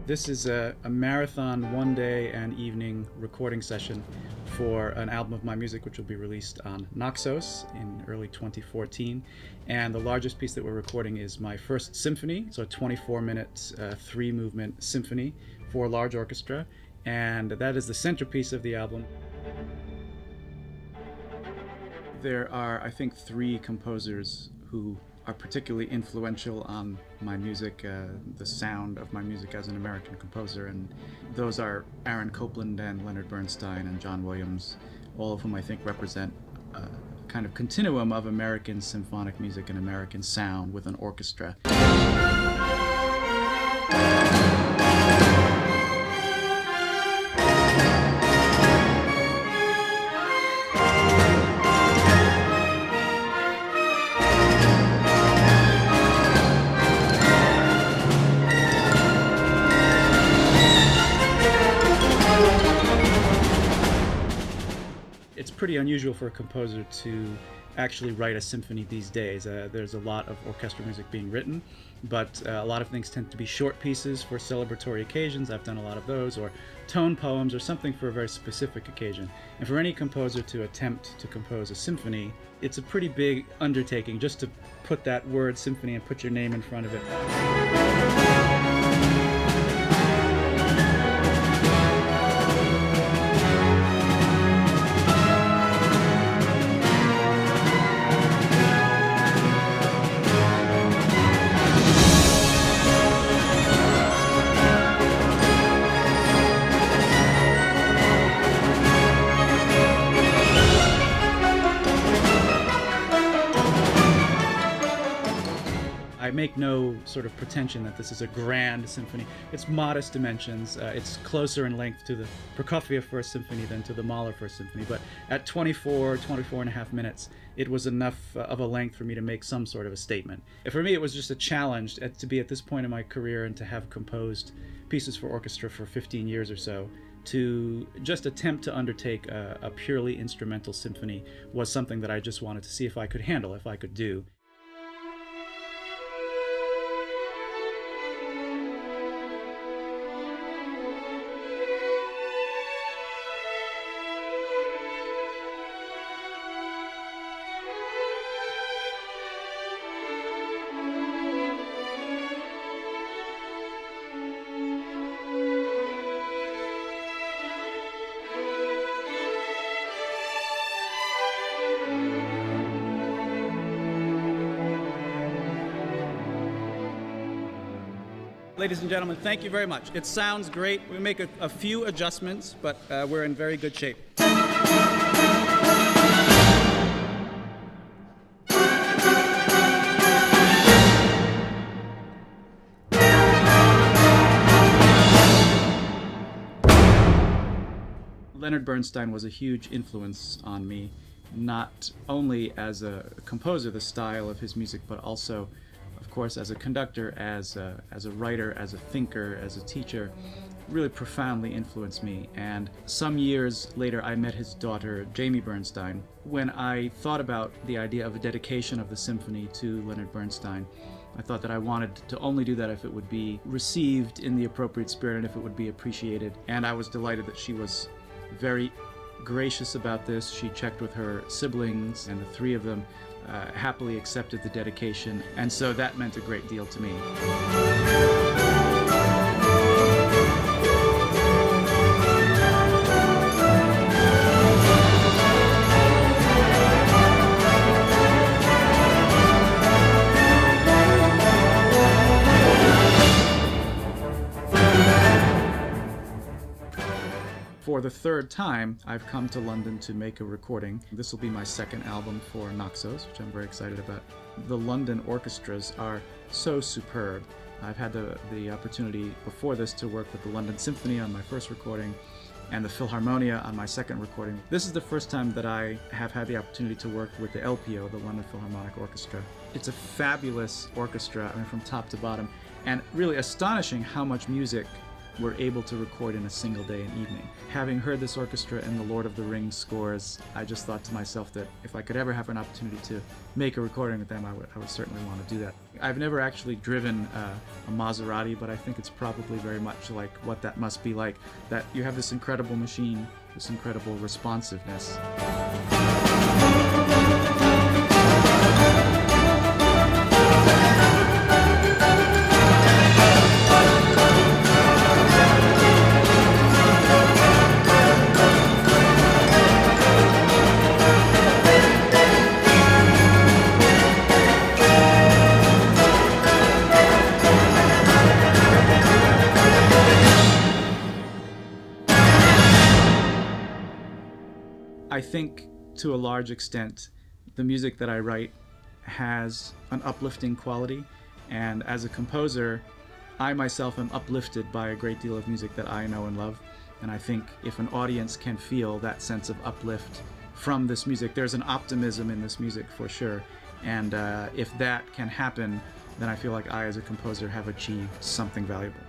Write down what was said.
This is a marathon one-day and evening recording session for an album of my music which will be released on Naxos in early 2014. And the largest piece that we're recording is my first symphony, so a 24-minute, three-movement symphony for large orchestra. And that is the centerpiece of the album. There are, I think, three composers who are particularly influential on my music, the sound of my music as an American composer, and those are Aaron Copland and Leonard Bernstein and John Williams, all of whom I think represent a kind of continuum of American symphonic music and American sound with an orchestra. It's pretty unusual for a composer to actually write a symphony these days. There's a lot of orchestral music being written, but a lot of things tend to be short pieces for celebratory occasions. I've done a lot of those, or tone poems, or something for a very specific occasion. And for any composer to attempt to compose a symphony, it's a pretty big undertaking just to put that word symphony and put your name in front of it. I make no sort of pretension that this is a grand symphony. It's modest dimensions. It's closer in length to the Prokofiev First Symphony than to the Mahler First Symphony. But at 24 and a half minutes, it was enough of a length for me to make some sort of a statement. For me, it was just a challenge to be at this point in my career and to have composed pieces for orchestra for 15 years or so. To just attempt to undertake a purely instrumental symphony was something that I just wanted to see if I could handle, if I could do. Ladies and gentlemen, thank you very much. It sounds great. We make a few adjustments, but we're in very good shape. Leonard Bernstein was a huge influence on me, not only as a composer, the style of his music, but also, of course, as a conductor, as a writer, as a thinker, as a teacher. Really profoundly influenced me. And some years later, I met his daughter, Jamie Bernstein. When I thought about the idea of a dedication of the symphony to Leonard Bernstein, I thought that I wanted to only do that if it would be received in the appropriate spirit and if it would be appreciated. And I was delighted that she was very gracious about this. She checked with her siblings, and the three of them happily accepted the dedication, and so that meant a great deal to me. For the third time, I've come to London to make a recording. This will be my second album for Naxos, which I'm very excited about. The London orchestras are so superb. I've had the opportunity before this to work with the London Symphony on my first recording and the Philharmonia on my second recording. This is the first time that I have had the opportunity to work with the LPO, the London Philharmonic Orchestra. It's a fabulous orchestra, I mean, from top to bottom, and really astonishing how much music we're able to record in a single day and evening. Having heard this orchestra in the Lord of the Rings scores, I just thought to myself that if I could ever have an opportunity to make a recording with them, I would certainly want to do that. I've never actually driven a Maserati, but I think it's probably very much like what that must be like, that you have this incredible machine, this incredible responsiveness. I think to a large extent the music that I write has an uplifting quality, and as a composer I myself am uplifted by a great deal of music that I know and love, and I think if an audience can feel that sense of uplift from this music, there's an optimism in this music for sure, and if that can happen, then I feel like I as a composer have achieved something valuable.